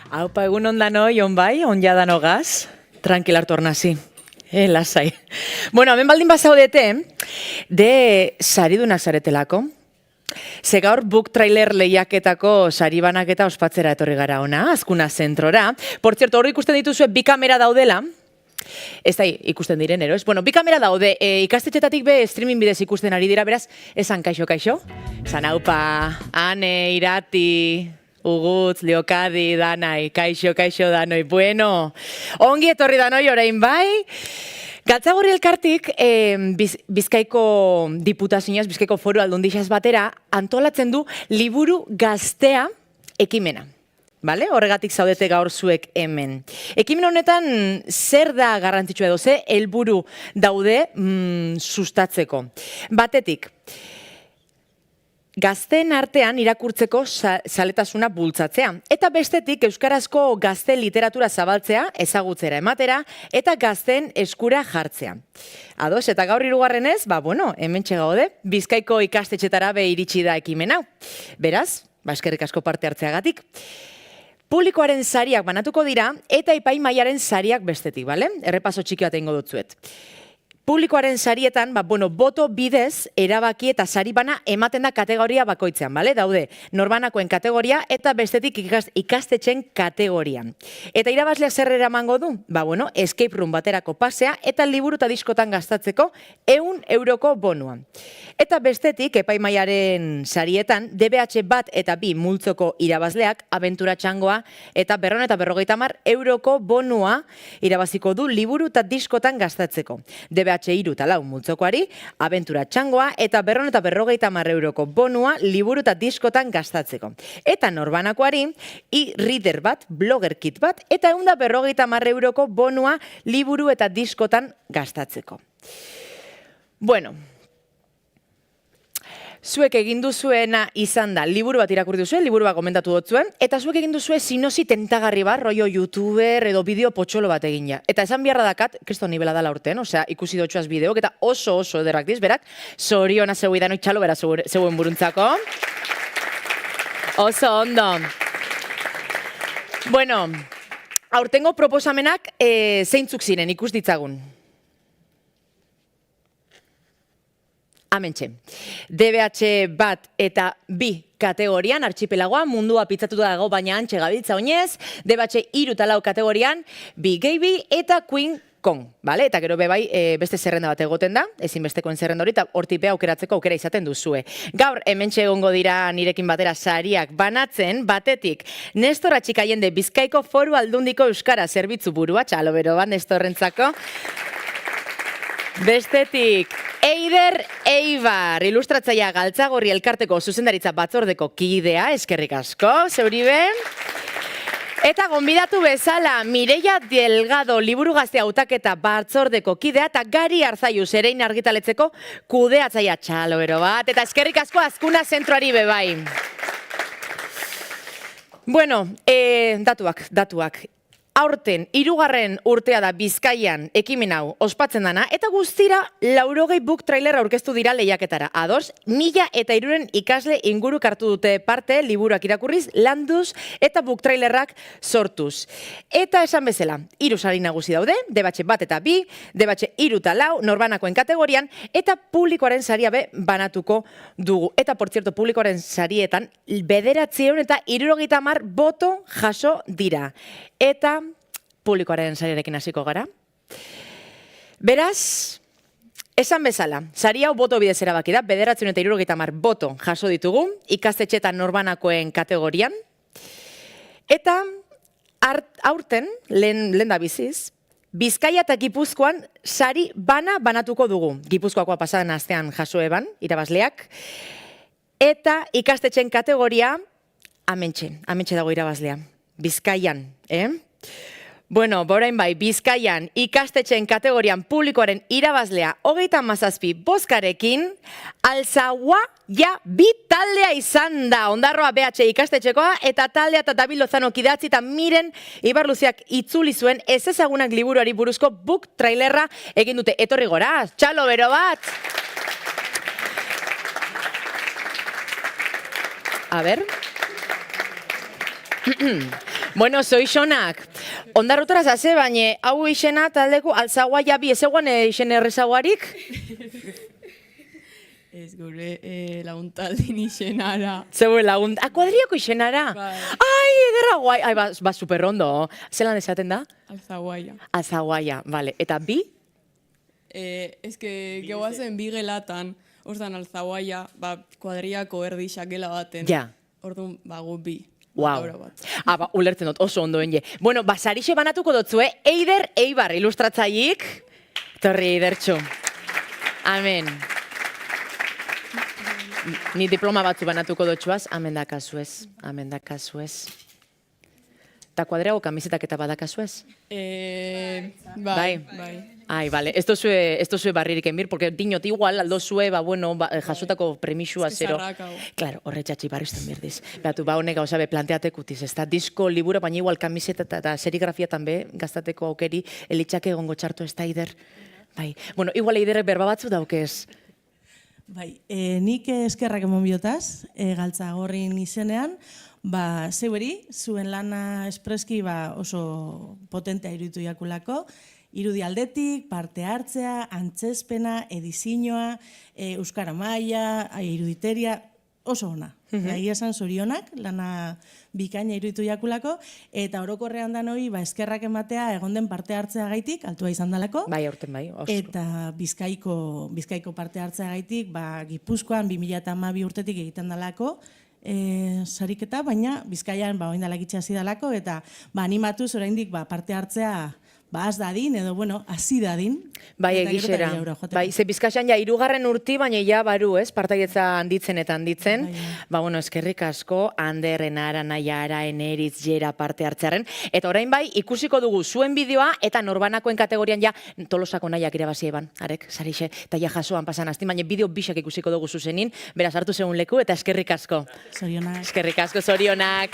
Aupa, egun ondanoi, bai, onjadano gaz, tranquil hartu ornazi. Lasai. Bueno, hemen baldin bazaudete, de saridunak zaretelako. Ze gaur book trailer lehiaketako sari banaketa ospatzera etorri gara ona, Azkuna zentrora. Por cierto, hor ikusten dituzue bi kamera daudela. Ez da ikusten diren, eroz? Bueno, bi kamera daude, ikastetxetatik be streaming bidez ikusten ari dira, beraz, esan kaixo? Esan aupa, Ane, Irati, Ugutz, Leokadi, Danai, kaixo danoi. Bueno, ongi etorri danoi orain bai. Galtzagorri elkartik, Bizkaiko diputazioaz, Bizkaiko foru aldundixaz batera, antolatzen du liburu gaztea ekimena. Vale? Horregatik zaudete gaur zuek hemen. Ekimen honetan zer da garrantzitsua edo, ze helburu daude sustatzeko. Batetik, gazteen artean irakurtzeko zaletasuna bultzatzea. Eta bestetik, euskarazko gazte literatura zabaltzea, ezagutzera ematera, eta gazteen eskura jartzea. Ados, eta gaur hirugarrenez, hementxe gaude, Bizkaiko ikastetxetara be iritsi da ekimen hau. Beraz, eskerrik asko parte hartzeagatik. Publikoaren sariak banatuko dira, eta epaimahaiaren sariak bestetik, bale? Errepaso txiki bat egingo dutzuet. Publikoaren sarietan, boto bidez, erabaki eta sari bana ematen da kategoria bakoitzean, bale? Daude, norbanakoen kategoria eta bestetik ikastetxen kategorian. Eta irabazleak zer eramango du? Escape room baterako pasea eta liburu eta diskotan gastatzeko 100 euroko bonua. Eta bestetik, epaimahaiaren sarietan, DBH bat eta 2 multzoko irabazleak, abentura txangoa eta 250 euroko bonua irabaziko du liburu eta diskotan gastatzeko. DBH 3 eta 4 multzokoari, abentura txangoa eta 250 euroko bonua liburu eta diskotan gastatzeko. Eta norbanakoari, e-reader bat, blogger kit bat, eta 150 euroko bonua liburu eta diskotan gastatzeko. Bueno, zuek egin duzuena izan da, liburu bat irakurri duzuen, liburu bat komentatu dutzuen, eta zuek egin duzue sinosi tentagarri bat, rollo youtuber edo bideo potxolo bat egin ja. Eta esan biharra dakat, kristo nibela dala urten, osea, ikusi dutxuaz bideok, eta oso ederrak diz, berak, zoriona zeu idanoi txalo bera zeuen buruntzako. Oso ondo. Bueno, aurtengo proposamenak zeintzuk ziren, ikus ditzagun. Amentxe. DBH bat eta 2 kategorian, artxipelagoa, mundua pitzatuta dago, baina antxe gabiltza oinez, DBH 3 eta 4 kategorian, Gaybi eta Queen Kong, bale? Eta gero bebai beste zerrenda bat egoten da, ezinbestekoen zerrenda hori, eta hortipea aukeratzeko aukera izaten duzue. Gaur, hementxe egongo dira nirekin batera sariak banatzen, batetik, Nestor Atxikaiende Bizkaiko foru aldundiko euskara zerbitzu burua, txalo bero bat, Nestorrentzako. Bestetik, Eider Eibar, ilustratzaia Galtzagorri elkarteko zuzendaritza batzordeko kidea, eskerrik asko, zeuriben. Eta gonbidatu bezala, Mireia Delgado liburu gazte hautaketa batzordeko kidea, eta Gari Arzaiu zerein argitaletzeko kudeatzaia txalobero bat, eta eskerrik asko Azkuna zentroari bebai. Bueno, datuak. Aurten, 3. urtea da Bizkaian ekimen hau ospatzen dana, eta guztira 80 book trailer aurkeztu dira lehiaketara. Ados, 1.300 ikasle inguruk hartu dute parte, liburuak irakurriz, landuz eta book trailerrak sortuz. Eta esan bezala, 3 sari nagusi daude, DBH bat eta 2, DBH 3 eta 4, norbanakoen kategorian, eta publikoaren saria be banatuko dugu. Eta, por cierto, publikoaren sarietan, 900 eta 70 boto jaso dira. Eta publikoaren sariarekin hasiko gara. Beraz, esan bezala, sari hau boto bidez erabaki da, 970 boto jaso ditugu, ikastetxetan norbanakoen kategorian. Eta aurten, lehen da biziz, Bizkaia eta Gipuzkoan sari banatuko dugu. Gipuzkoakoa pasadan astean jaso eban, irabazleak. Eta ikastetxen kategoria, amentxe dago irabazlea. Bizkaian, Bueno, borain bai, Bizkaian ikastetxen kategorian publikoaren irabazlea 37 bozkarekin, Altzaua ja 2 taldea izan da. Ondarroa BH ikastetxekoa eta taldea eta David Lozano kidatzi eta Miren Ibarluziak itzuli zuen ez ezagunak liburuari buruzko book trailerra egin dute. Etorri gora, txalo bero bat! A ber... Bueno, zoixonak. Ondarrutara zase, baina hau izena taldeku alzaguaia bi ezeguan izen errezaguarik? Ez gure laguntaldin izenara. Zeue lagunt... kuadriako izenara? Bai. Ai, ederra guai. Ai, ba, superrondo. Zelan esaten da? Alzaguaia. Alzaguaia, vale. Eta bi? Ez que gehoazen bi gelatan, ordan alzaguaia, kuadriako erdi xakela baten. Ja. Orduan, gu bi. Wow. Ulertzen dut, oso ondoen je. Bueno, sarixe banatuko dotzue, Eider Eibar ilustratzaiik. Torri, Eidertxo. Amen. Ni diploma batzu banatuko dotxuaz, amen dakazuez. Amen dakazuez. Eta kuadreago kamisetak eta badakazuez? Bai. Ai, vale. Ez dozue barririk enbir, porque dinot igual, aldo zue, jasotako premisua zero. Claro, horretxatxi barrizten birdiz. Beatu, honek gauza planteatek utiz, ez da, disko, liburu, baina igual kamiseta eta serigrafia tanbe, gaztateko aukeri, elitxake egongo txartu ez da, Eider. Bai, bueno, igual Eiderrek berba batzu daukez. Bai, nik eskerrak emon biotaz, galtza gorrin izenean, zeueri, zuen lana espreski oso potentea iruditu jakulako, irudi aldetik, parte hartzea, antzespena, edizinoa, euskara maila, iruditeria, oso ona. Egia esan zorionak, lana bikaina iruditu jakulako, eta orokorrean da noi, eskerrak ematea egon den parte hartzea gaitik, altua izan dalako. Bai, aurten bai. Eta Bizkaiko parte hartzea gaitik, Gipuzkoan 2012 urtetik egiten dalako, sariketa, baina Bizkaian oin dala gitxasi dalako, eta animatuz oraindik parte hartzea az dadin, edo, hasi dadin. Bai, egixera. Bai, ze Bizkaian ja, 3. urti, baina ja baru, ez? Partaietza handitzen eta handitzen. Eskerrik asko, Ander, Enara, Naiara, Eneritz, Jera parte hartzearen. Eta orain bai, ikusiko dugu zuen bideoa, eta norbanakoen kategorian ja, Tolosako nahiak irabazi eban, arek, sarixe, eta ja jasoan pasan azti, baina bideo bisak ikusiko dugu zuzenin, beraz hartu zeun leku, eta eskerrik asko. Zorionak. Eskerrik asko, zorionak.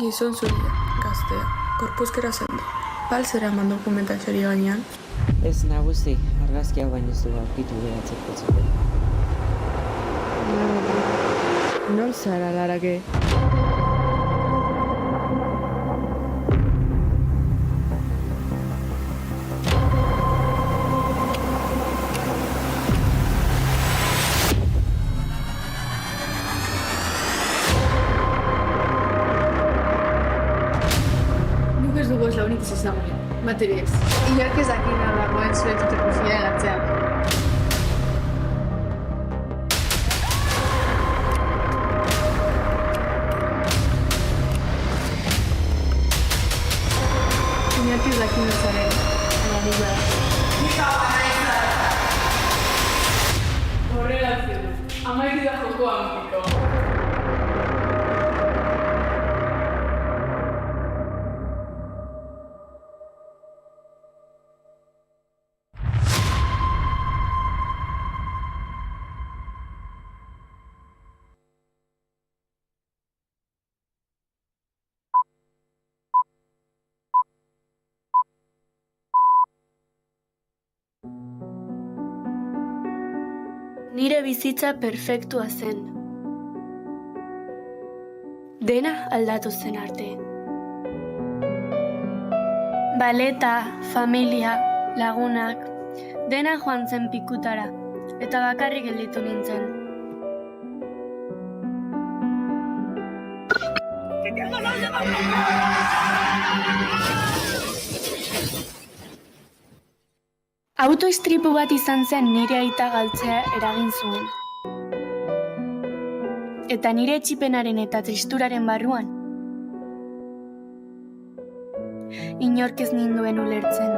Gizon zuria, gaztea, korpuzkera sendo. Bal zera eman dokumentazioari gainean? Ez nagusi, argazkia baino ez du aurkitu behatzeko. Nol zara, Larake? Ez dugu ez launik ez ezagunen, materiez. Inork ez dakina dagoen zure fotografia atzean. Inork ez dakina zaren, baina nik bada. Horrela zenu, amaitu da joko ampiko. Nire bizitza perfektua zen. Dena aldatu zen arte. Baleta, familia, lagunak, dena joan zen pikutara, eta bakarrik gelditu nintzen. Autoistripu bat izan zen nire aita galtzea eragin zuen. Eta nire etxipenaren eta tristuraren barruan, inork ez ninduen ulertzen.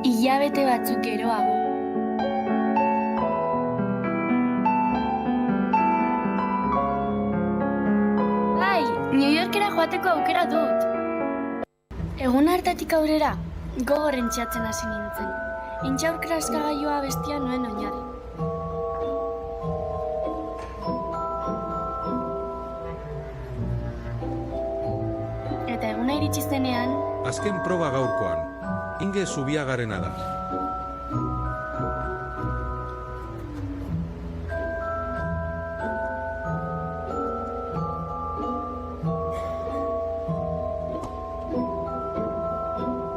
Hilabete batzuk geroago. Bai, New Yorkera joateko aukera dut. Egun hartatik aurrera, gogor entxeatzen hasi nintzen. Intxaur kraskagailua bestia nuen oinarri. Eta eguna iritsi zenean, Azken proba gaurkoan, Inge Zubiagarrena da.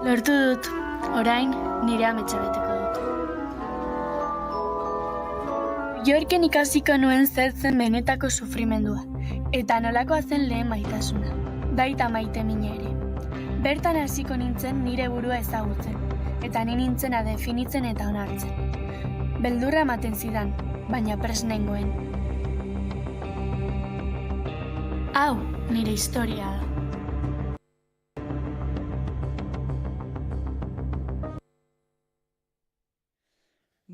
Lortu dut, orain nire ametsa beteko dut. Yorken ikasiko nuen zen benetako sufrimendua, eta nolakoa zen lehen maitasuna, baita maite mine ere. Bertan hasiko nintzen nire burua ezagutzen, eta ni nintzena definitzen eta onartzen. Beldurra ematen zidan, baina prest nengoen. Hau, nire historia da.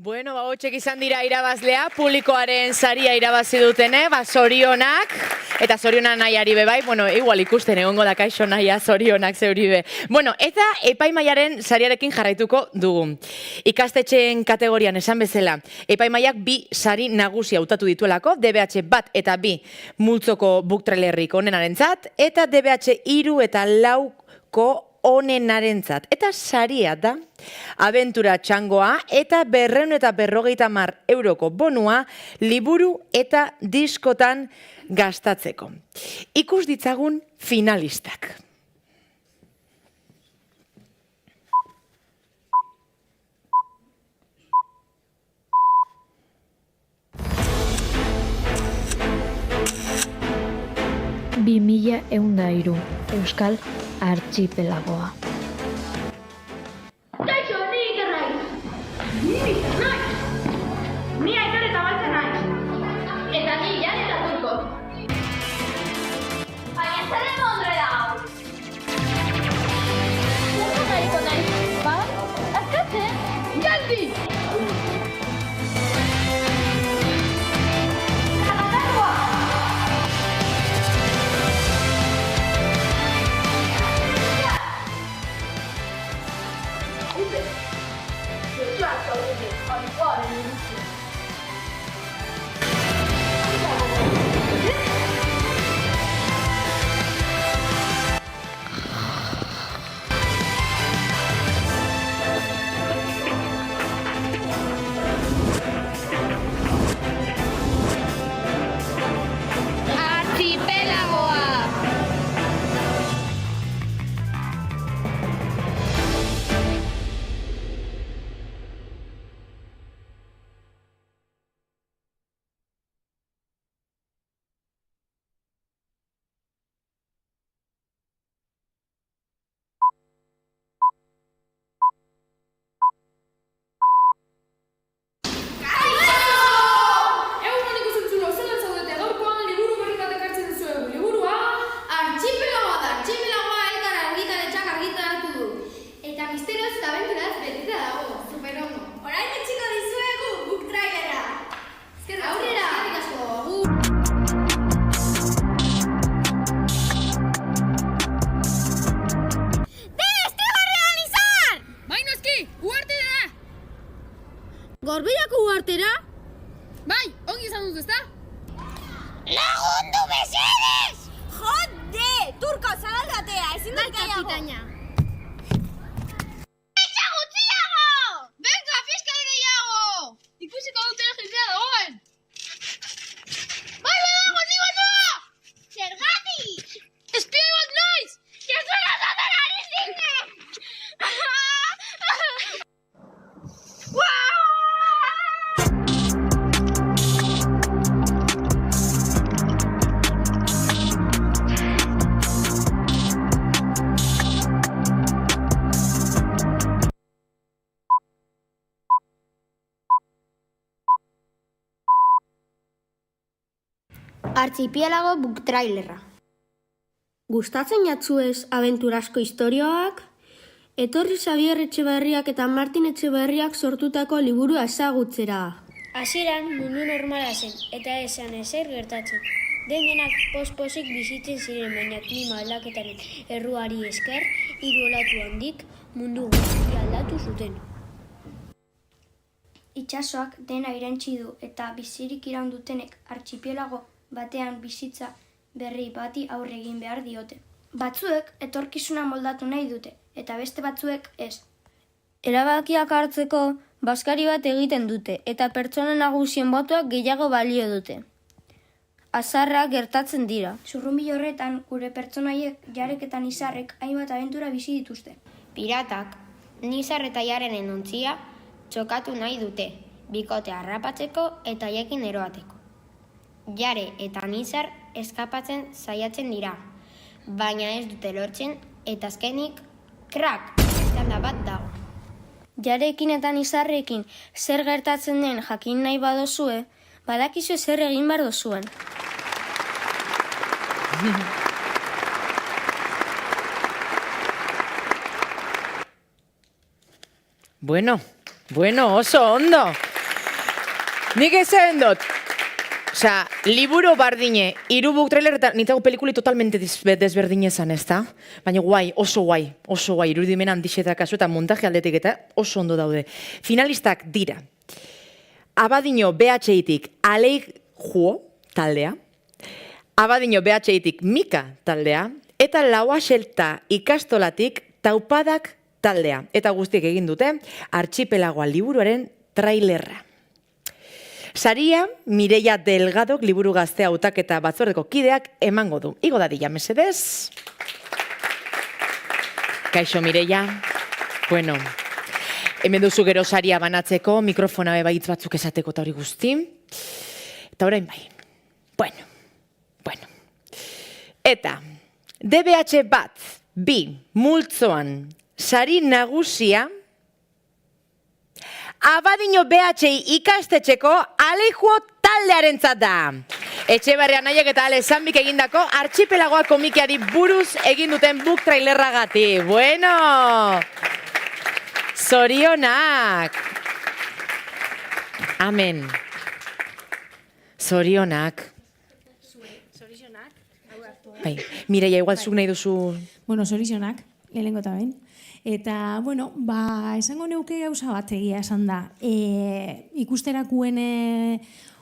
Bueno, hotxek izan dira irabazlea, publikoaren saria irabazi dutene, zorionak, eta zorionak nahiari bebai, igual ikusten egongo da kaixo nahia zorionak zeuri be. Bueno, eta epaimaiaren sariarekin jarraituko dugu. Ikastetxeen kategorian esan bezala, epaimaiak 2 sari nagusi hautatu dituelako, DBH 1 eta 2 multzoko booktrailerrik onenarentzat, eta DBH 3 eta 4ko onenarentzat. Eta saria da, abentura txangoa eta 250 euroko bonua liburu eta diskotan gastatzeko. Ikus ditzagun finalistak. Bimila eundairu, Euskal Artxipelagoa. Kaixo, ni Iker naiz. Ni Aitor eta Baltza naiz. Eta ni Jan eta Turko. Baina zer emondre dago? Zerko nahiko naiz? Ba? Azkatzen? Jaldi! Gorbeiako uhartera? Bai, ongi izan dut, ezta? Lagundu mesedez! Jode! Turko, zabalgatea, ezin dut kapitaina. Etxa gutxiago! Benga, fiskal gehiago! Ikusiko dutela jendea dagoen! Bai, gotigotua! Zergatik! Espia bat noiz! Jesura zaten ari zinen! Artxipielago booktrailerra. Gustatzen jatzuez abenturasko istorioak? Etorri Xabier Etxeberriak eta Martin Etxeberriak sortutako liburua ezagutzera. Hasieran mundu normala zen, eta esan ezer gertatzen. Denenak pospozik bizitzen ziren, baina klima aldaketaren erruari esker, 3 olatu handik mundu guztia aldatu zuten. Itsasoak dena irentsi du eta bizirik iraun dutenek artxipielago batean bizitza berri bati aurre egin behar diote. Batzuek etorkizuna moldatu nahi dute, eta beste batzuek ez. Erabakiak hartzeko bazkari bat egiten dute eta pertsona nagusien botoak gehiago balio dute. Azarrak gertatzen dira. Zurrunbilo horretan, gure pertsonaiek jareketan izarrek hainbat abentura bizi dituzte. Piratak, nizar eta jarenen ontzia txokatu nahi dute, bikotea harrapatzeko eta haiekin eroateko. Jare eta nizar eskapatzen saiatzen dira, baina ez dute lortzen eta azkenik, krak, txanda bat dago. Jarekin eta nizarrekin zer gertatzen den jakin nahi badozue, badakizu zer egin behar dozuen. Bueno, oso ondo. Nik ezen dut. Osea, liburu bardine, 3 book trailer eta nintzago pelikuli totalmente desberdine zan, ezta? Baina guai, oso guai, irudimen handixeta kasu eta montaje aldetik eta oso ondo daude. Finalistak dira. Abadino BHItik Aleik Juo taldea, Abadino BHItik Mika taldea, eta Lauaxelta ikastolatik Taupadak taldea. Eta guztiek egin dute Archipelagoa liburuaren trailerra. Saria, Mireia Delgadok liburu gaztea hautaketa batzordeko kideak emango du. Igo dadila, mesedez. Kaixo, Mireia. Bueno, hemen duzu gero saria banatzeko, mikrofona bebaitz batzuk esateko eta hori guzti. Eta orain bai. Bueno. Eta, DBH bat, 2, multzoan, sari nagusia, Abadino BHI ikastetxeko Alejuo taldearentzat da. Etxebarria nahiak eta Ale Zanbik egindako Archipelagoa komikiari buruz egin duten book trailerragati. Bueno! Zorionak! Amen. Zorionak. Bai, Mireia, igual zuk nahi duzu... Bueno, zorionak, lehenengo eta behin. Eta, bueno, esango neuke gauza bat egia esan da. Ikusterakuen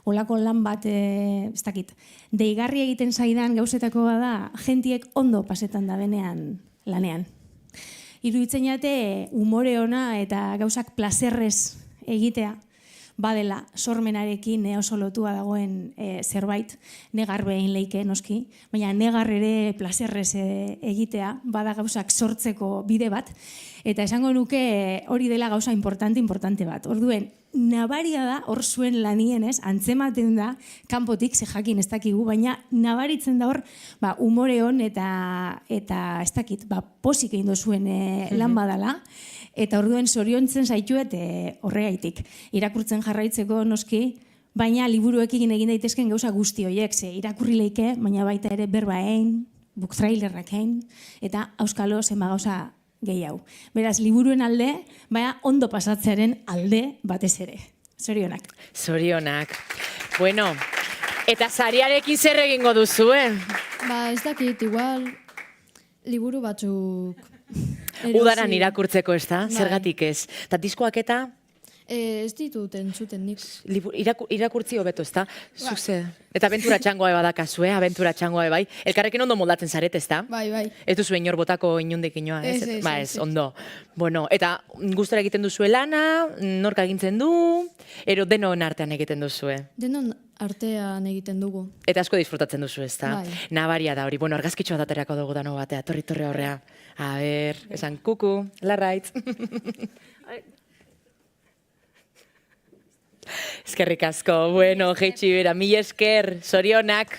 olako lan bat, ez dakit, deigarri egiten zaidan gauzetako bada, jentiek ondo pasetan da benean lanean. Iruditzen jate, umore ona eta gauzak plazerrez egitea, badela sormenarekin oso lotua dagoen zerbait, negar behin leike noski, baina negar ere plazerrez egitea, bada gauzak sortzeko bide bat, eta esango nuke hori dela gauza importante bat. Orduen, nabaria da hor zuen lanienez, antzematen da, kanpotik, ze jakin ez dakigu, baina nabaritzen da hor umore hon eta ez dakit, posik egin dozuen lan badala, eta orduen zoriontzen zaituet horregaitik. Irakurtzen jarraitzeko noski, baina liburuekin egin daitezken gauza guzti horiek, ze irakurri leike, baina baita ere berba egin, book trailerrak egin, eta auskalo zenba gauza gehiago. Beraz, liburuen alde, baina ondo pasatzearen alde batez ere. Zorionak. Zorionak. Bueno, eta sariarekin zer egingo duzu, Ez dakit, igual, liburu batzuk... Udaran irakurtzeko, ez da? Zergatik ez. Eta diskoak eta? Ez ditut entzuten nik. Irakurtzi hobeto, ez da? Zuze. Eta abentura txangoa badakazue, abentura txangoa bai. Elkarrekin ondo moldatzen zaret, ez da? Bai. Ez duzu inor botako inundik inoa, ez? Ez, ondo. Bueno, eta gustora egiten duzue lana, norka egintzen du, ero denon artean egiten duzue? Denon artean egiten dugu. Eta asko disfrutatzen duzu, ez da? Bai. Nabaria da hori. Bueno, argazkitxoa daterako dugu dano batea, torri horrea. A ber, esan kuku, larraitz. Eskerrik asko, bueno, jeitsi bera, mila esker, zorionak.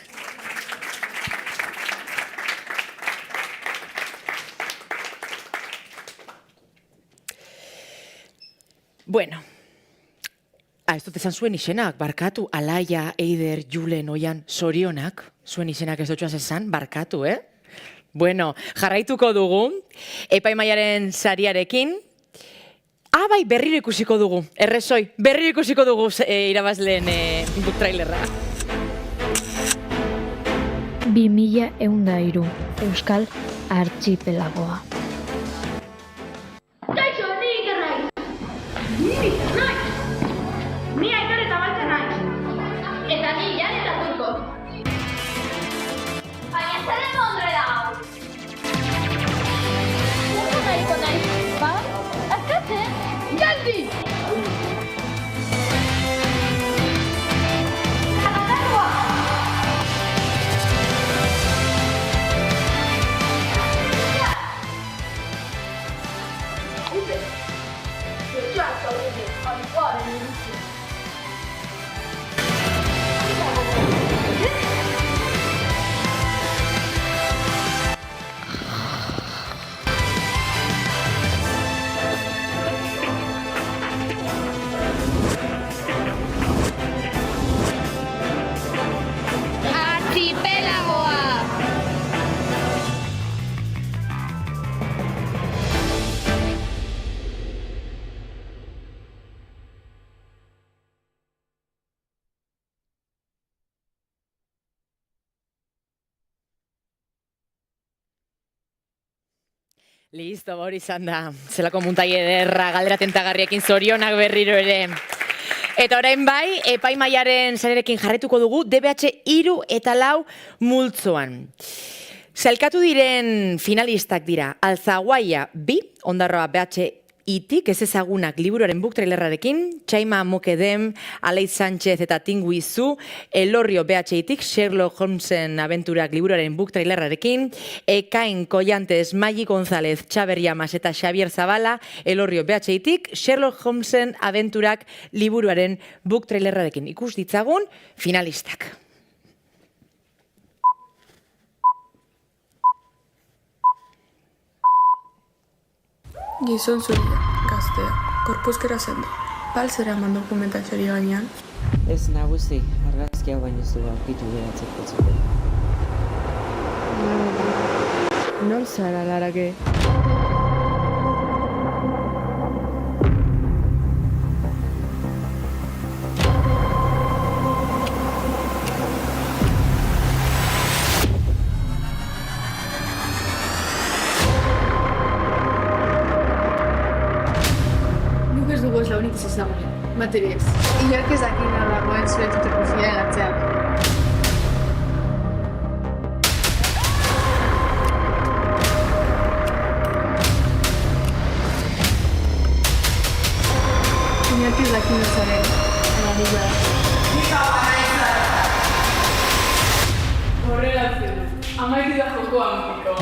Bueno, ez dut esan zuen izenak, barkatu, Alaia, Eider, Julen, Oian, zorionak, zuen izenak ez dutxuaz esan, barkatu, Bueno, jarraituko dugu, epaimaiaren sariarekin. Bai, berriro ikusiko dugu, errezoi, berriro ikusiko dugu irabazleen book trailerra. 2103 Euskal Archipelagoa. Kaixo, ni Iker naiz. Ni Iker naiz. Ni Aitor eta Baltza naiz. Eta ni Jan eta Turko. Baina zer den ondre dago? Urko nahiko nahi jute. Zertua zaudete, alkoaren irutzen. Listo, hori izan da. Zelako muntai ederra, galdera tentagarriekin zorionak berriro ere. Eta orain bai, epaimaiaren sarerekin jarretuko dugu DBH 3 eta 4 multzoan. Sailkatu diren finalistak dira Alzaguaia 2, Ondarroa BH Itik, ez ezagunak liburuaren book trailerrarekin, Txaima Mokedem, Aleix Sánchez eta Tingu Izu, Elorrio BH Itik, Sherlock Holmesen abenturak liburuaren book trailerrarekin, Ekain Collantes, Magi González, Xaber Llamas eta Xavier Zabala, Elorrio BH Itik, Sherlock Holmesen abenturak liburuaren book trailerrarekin. Ikus ditzagun finalistak. Gizon zuria, gaztea, korpuzkera sendo. Bal zera eman dokumentazioari gainean? Ez nagusi, argazki hau baino ez dugu aurkitu geratzeko. Nor zara, Larake? Ez dugu ez launik ez ezagunen, bateri ez. Inork ez dakina dagoen zure tutekuzien atzean. Inork ez dakina zaren, nik bada. Horrela zen, amaitu da joko ampiko.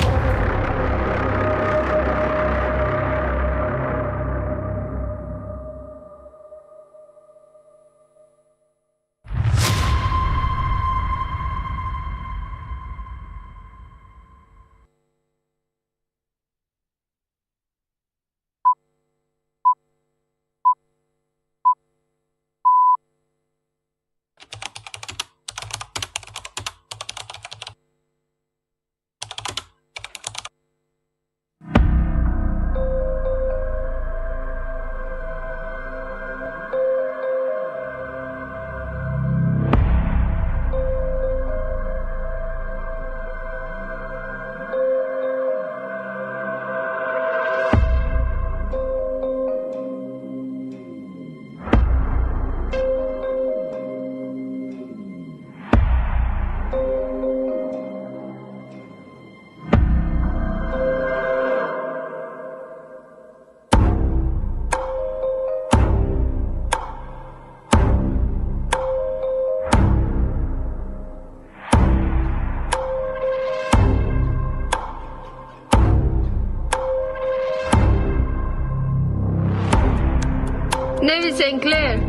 David Sinclair.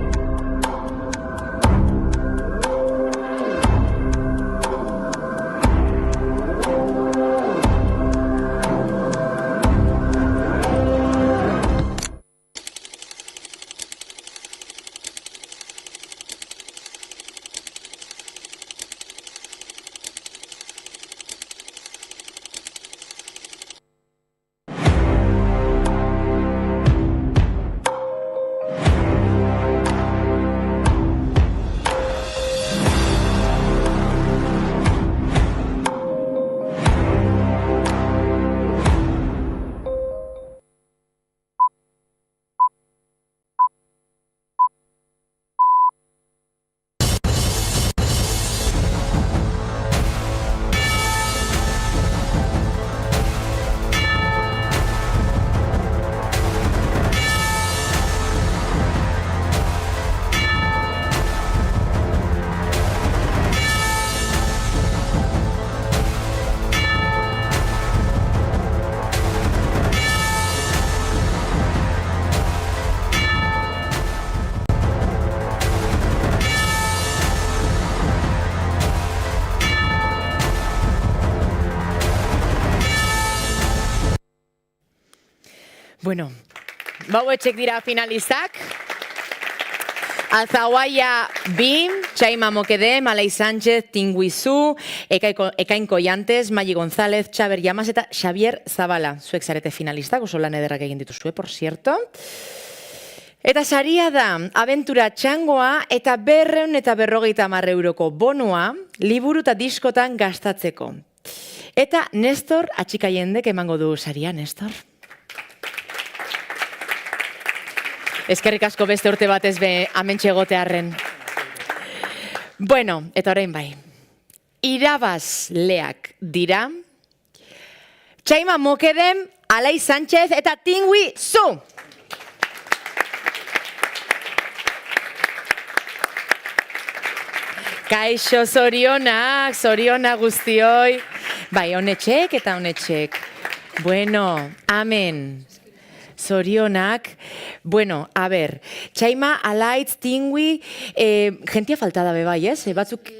Bueno, bauetxek dira finalistak. Alzahuaia Bim, Txaima Mokedem, Alai Sánchez, Tinguizu, Ekain Koiantes, Magi González, Xaber Llamas eta Xavier Zabala. Zuek zarete finalistak, oso lan ederrak egin dituzue, por cierto. Eta saria da, abentura txangoa eta 250 euroko bonua liburu eta diskotan gastatzeko. Eta Nestor atxikaiendek emango du saria, Nestor. Eskerrik asko beste urte batez be amentxe egotearren. Bueno, eta orain bai. Irabazleak dira. Txaima Mokedem, Alai Sánchez eta Tinguizu. Kaixo, zorionak guztioi. Bai, honetxek eta honetxek. Bueno, amen. Zorionak. Bueno, a ber, Txaima, Alaitz, Tingui, jentia falta da bebai, ez? Batzuk...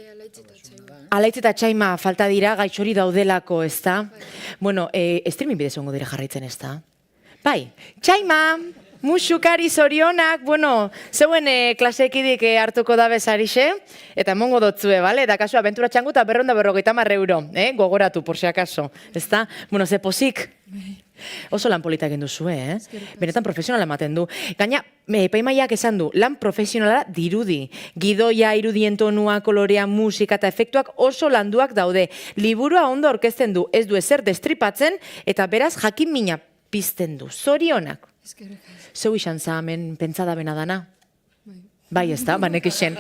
Alaitz eta Txaima falta dira, gaitxori daudelako, ez da? Bueno, streaming bidez ongo dire jarraitzen, ez da? Bai, Txaima, musukari zorionak, bueno, zeuen klasekidik hartuko da bezarixe, eta mongo dotzue, bale? Eta kasu, abentura txangu eta 250 euro, gogoratu, por si acaso, ez da? Bueno, ze pozik. Oso lan politak egin duzue, Benetan profesionala ematen du. Gaina, epaimaiak esan du, lan profesionala dirudi. Gidoia, irudien tonua, kolorea, musika eta efektuak oso landuak daude. Liburua ondo orkesten du, ez du ezer destripatzen, eta beraz jakin mina pizten du. Zorionak. Zeu izan zamen pentsada bena dana? Bai, ez da, banek isen.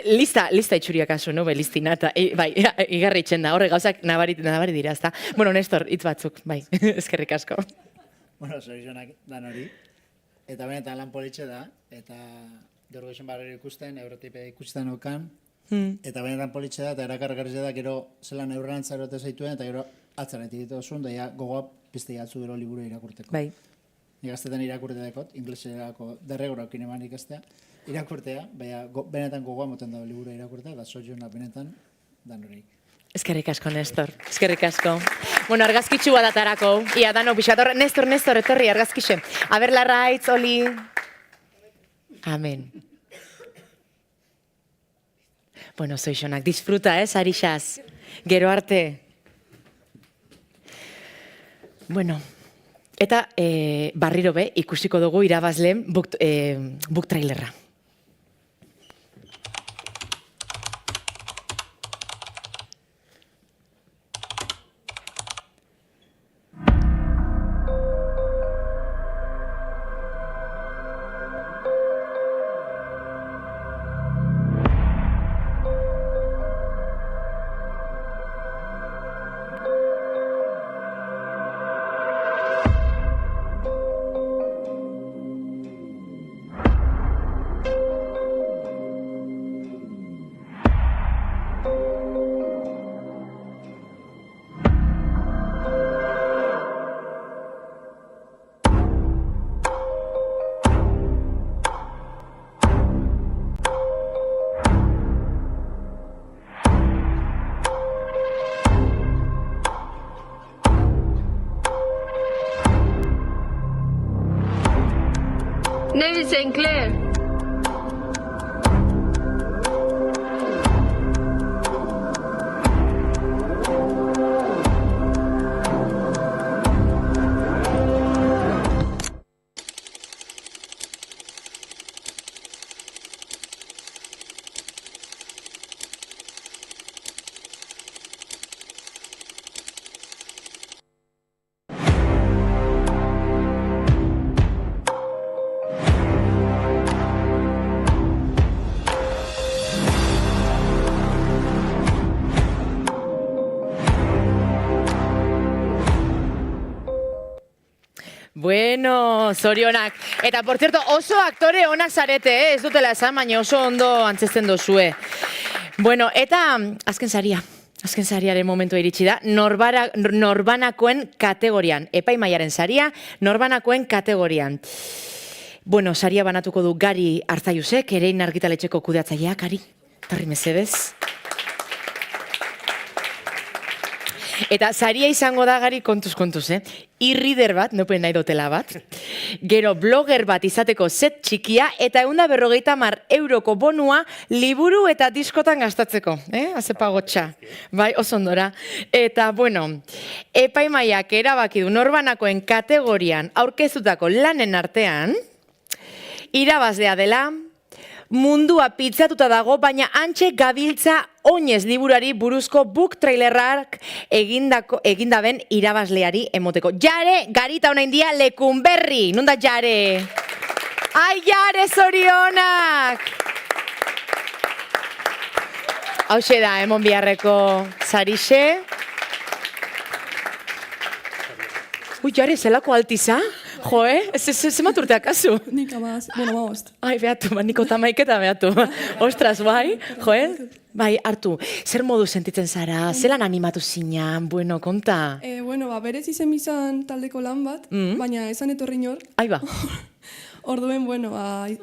Lista itxuriak asu, no, listina, eta bai, igarra itxen da, horre gauzak nabari dira, ez da. Bueno, Nestor, hitz batzuk, bai, eskerrik asko. Bueno, zorionak dan hori, eta benetan lan politxe da, eta jorgo izan barrero ikusten, eurotipe ikusten okan, eta benetan politxe da, eta erakargarri da, gero zelan eurrantza erote zaituen, eta gero atzanetik ditu zuen, da gogoa pizte jatzu gero liburu irakurteko. Bai. Igaztetan irakurte dakot, ingleserako derregorokin eman ikastea, irakurtea, baina benetan gogoa moten da liburu irakurtea, da zorionak benetan dan hori. Eskerrik asko, Nestor. Eskerrik asko. Bueno, argazkitxu badatarako. Ia, dano, pixator. Nestor, etorri, argazkixe. Aber, Larraitz, Oli. Amen. Bueno, zoizonak, disfruta, Arixaz. Gero arte. Bueno, eta barriro be, ikusiko dugu irabazleen book trailerra. David St. Clair. Bueno, zorionak. Eta, por cierto, oso aktore onak zarete, ez dutela esan, baina oso ondo antzesten dozue. Bueno, eta azken sariaren momentua iritsi da, norbanakoen kategorian. Epaimaiaren saria, norbanakoen kategorian. Bueno, saria banatuko du Gari Arzaiusek, Erein argitaletxeko kudeatzailea, Gari, tarri mesedez. Eta saria izango da gari kontuz, e-reader bat, nopen nahi dotela bat, gero blogger bat izateko set txikia, eta 150 euroko bonua liburu eta diskotan gastatzeko, azepagotxa, bai, oso ondora. Eta, bueno, epaimaiak erabaki du norbanakoen kategorian aurkezutako lanen artean, irabazlea dela, mundua pitzatuta dago, baina antxe gabiltza oinez liburari buruzko book trailerrak egindaben irabazleari emoteko. Jare, garita honain dia Lekunberri. Nunda Jare? Ai, Jare, zorionak! Hauxe da, emon biharreko Sarixe. Ui, Jare, zelako altiza? Jo, zemat urteak azu? Nik amaz, maost. Ai, behatu, niko tamaiketa behatu. Ostras, bai, jo, Bai, hartu, zer modu sentitzen zara? Zelan animatu zinan, bueno, konta? Berez izen bizan taldeko lan bat, baina esan etorri nor. Ai, ba. Orduen,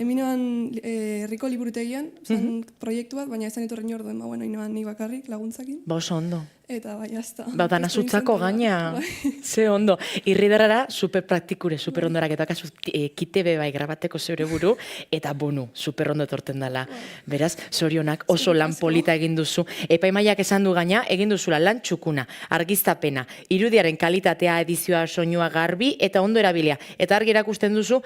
eminean herriko liburutegian, zan proiektu bat, baina esan etorri nor duen, inoan nik bakarrik laguntzakin. Ba, oso ondo. Eta bai, jazta. Ba, dana zutzako gaina. Ze ondo. Irriderara super praktikure, super ondorak, eta kasu kitebe bai grabateko zeure buru, eta bonu, super ondo etorten dela. Beraz, zorionak oso lan polita egin duzu. Epaimaiak esan du gaina, egin duzula lan txukuna, argiztapena, irudiaren kalitatea, edizioa, soinua garbi, eta ondo erabilia. Eta argi erakusten duzu,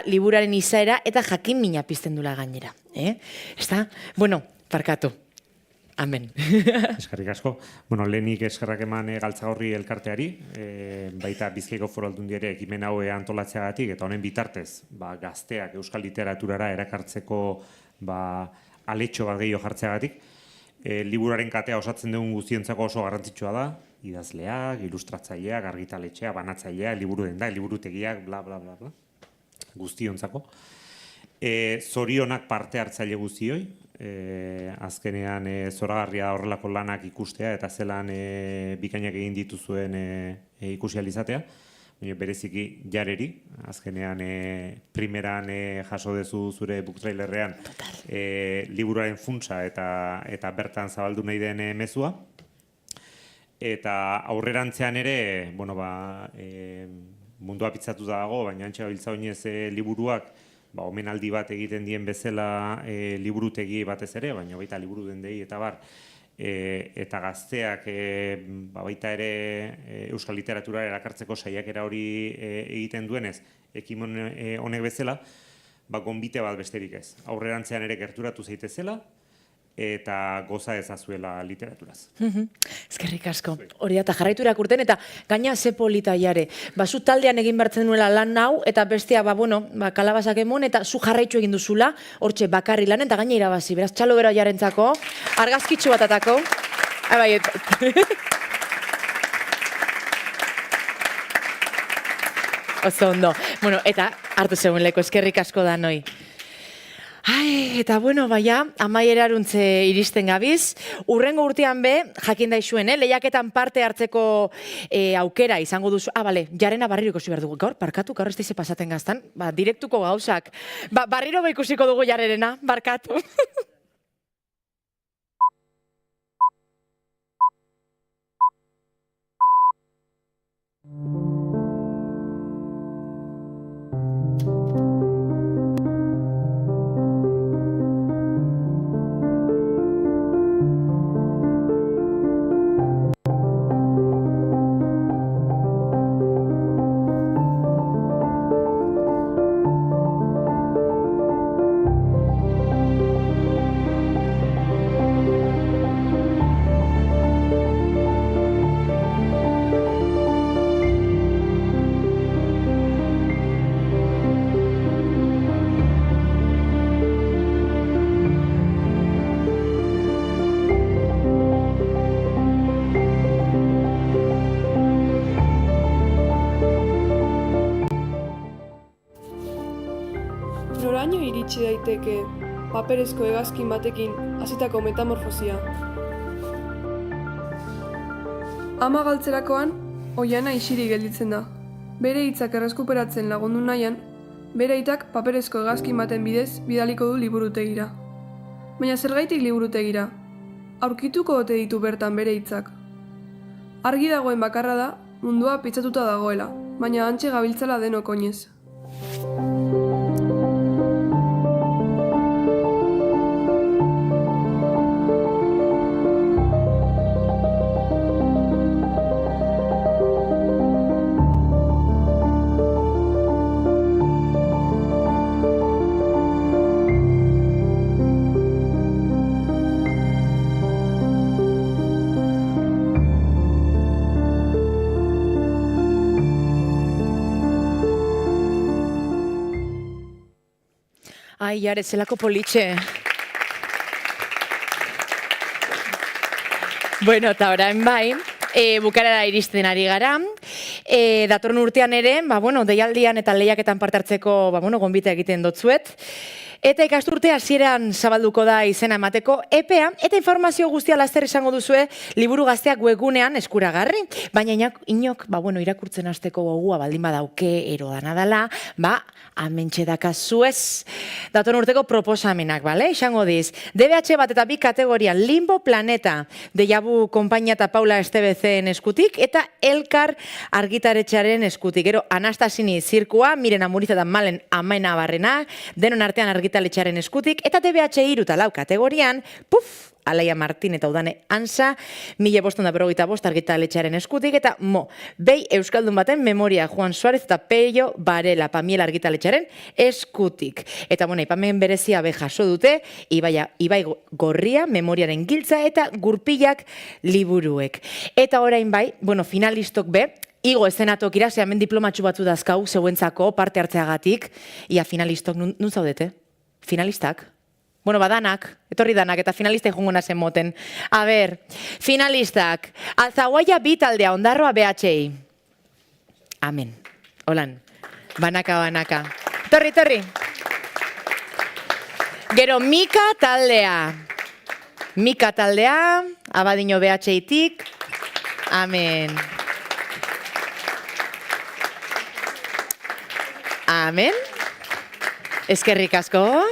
liburaren izaera, eta jakin mina pizten dula gainera. Ezta? Bueno, parkatu. Amen. Eskerrik asko. Lehenik eskerrak eman Galtzagorri elkarteari, baita Bizkaiko Foru Aldundiari ekimen hau antolatzeagatik, eta honen bitartez, gazteak euskal literaturara erakartzeko aletxo bat gehiago jartzeagatik. Liburaren katea osatzen dugun guztiontzako oso garrantzitsua da, idazleak, ilustratzaileak, argitaletxeak, banatzailea, liburu denda, liburutegiak, bla, bla, bla, bla, guztiontzako. Zorionak parte hartzaile guztioi, azkenean zoragarria horrelako lanak ikustea eta zelan bikainak egin dituzuen ikusi alizatea, bereziki Jareri, azkenean primeran jaso dezu zure book trailerrean liburuaren funtsa eta bertan zabaldu nahi den mezua. Eta aurrerantzean ere, mundua pitzatu dago, baina antxe gabiltza oinez liburuak omenaldi bat egiten dien bezala liburutegi batez ere, baina baita liburu dendei eta bar, eta gazteak baita ere euskal literatura erakartzeko saiakera hori egiten duenez, ekimen honek bezala, gonbite bat besterik ez. Aurrerantzean ere gerturatu zaitezela, eta goza ezazuela literaturaz. Eskerrik asko. Hori eta jarraitu irakurten, eta gaina ze polita Jare. Zu taldean egin bertzen nuela lan nau, eta bestea, kalabazak emon, eta zu jarraitu egin duzula, hortxe bakarri lan, eta gaina irabazi. Beraz, txalo bero Jarentzako, argazkitxu bat atako. Oso ondo. Eta hartu zegoen leko, eskerrik asko da noi. Eta amaiera aruntze iristen gabiz. Urrengo urtean jakin daizuen, lehiaketan parte hartzeko aukera izango duzu. Jarena barriro ikusi behar dugu. Gaur, parkatu, gaur ez daize pasaten gaztan. Direktuko gauzak. Barriro ikusiko dugu Jarena, barkatu. Noraino iritsi daiteke paperezko hegazkin batekin hasitako metamorfosia. Ama galtzerakoan, Oiana isirik gelditzen da. Bere hitzak erreskuperatzen lagundu nahian, bere aitak paperezko hegazkin baten bidez bidaliko du liburutegira. Baina zergaitik liburutegira? Aurkituko ote ditu bertan bere hitzak? Argi dagoen bakarra da, mundua pitzatuta dagoela, baina hantxe gabiltzala denok oinez. Ai, jare, zelako politxe. Bueno, eta orain bai, bukarara iristen ari gara. Datorren urtean ere, deialdian eta lehiaketan parte hartzeko gonbita egiten dotzuet. Eta ikasturte hasieran zabalduko da izena emateko epea, eta informazio guztia laster izango duzue Liburu Gazteak webgunean eskuragarri. Baina inok, irakurtzen hasteko gogua baldin badauke ero dana dela, hementxe dakazuez. Datorren urteko proposamenak, izango diz. DBH bat eta 2 kategorian Limbo Planeta, Deiabu Konpainia eta Paula Estebezen eskutik, eta Elkar Argitaretxearen eskutik. Gero Anastasini Zirkua, Miren Amuriza eta Malen Amaina Barrena, denon artean Argitaletxearen eskutik, eta DBH 3 eta 4 kategorian, Alaia Martin eta Udane Ansa, 1555 Argitaletxearen eskutik, eta Bei Euskaldun baten memoria Juan Suárez eta Peio Varela Pamiel Argitaletxearen eskutik. Eta aipamen berezia jaso dute, Ibai Gorria, memoriaren giltza eta Gurpilak liburuek. Eta orain bai, finalistok igo eszenatokira, hemen diplomatxu batzu dazkau, zeuentzako parte hartzeagatik, ia finalistok, nun zaudete? Finalistak? Danak, etorri danak, eta finalistak jungo nazen moten. A ber, finalistak, Alzaguaia 2 taldea, Ondarroa BHI. Amen. Holan, banaka. Torri. Gero, Mika taldea, Abadiño BHI-tik. Amen. Amen. Eskerrik asko.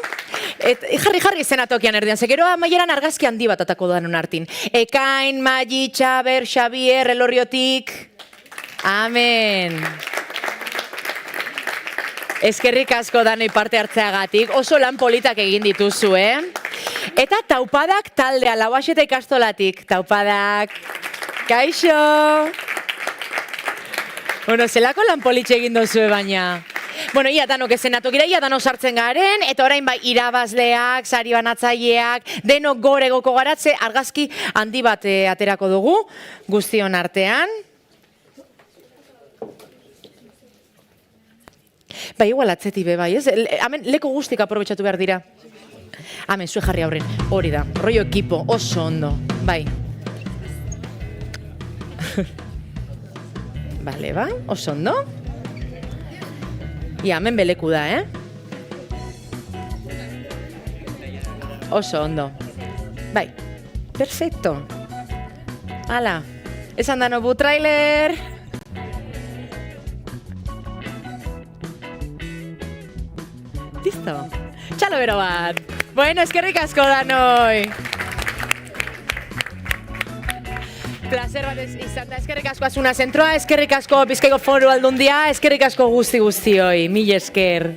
Jarri zenatokian erdian, gero amaieran argazki handi bat atako danon hartin. Ekain, Magi, Txaber, Xavier, Elorriotik. Amen. Eskerrik asko danoi parte hartzeagatik, oso lan politak egin dituzu, Eta Taupadak taldea, Lauaxeta ikastolatik. Taupadak. Kaixo. Zelako lan politxe egin duzue baina. Ia danok ezenatokira, ia danok sartzen garen, eta orain irabazleak, sari banatzaileak, denok goregoko garatze, argazki handi bat aterako dugu, guztion artean. Igual atzeti ez? Hemen leko guztik aprobetxatu behar dira. Hemen, zue jarri aurren, hori da, rollo ekipo, oso ondo, bai. Bale, oso ondo. Ia, hemen beleku da, Oso ondo. Bai, perfecto. Hala, esan da nobu trailer. Listo. Txalo bero bat. Bueno, eskerrik asko danoi. Placer bat izan da, eskerrik asko Asuna Zentroa, eskerrik asko Bizkaiko Foru Aldundia, eskerrik asko guzti hoi, mil esker.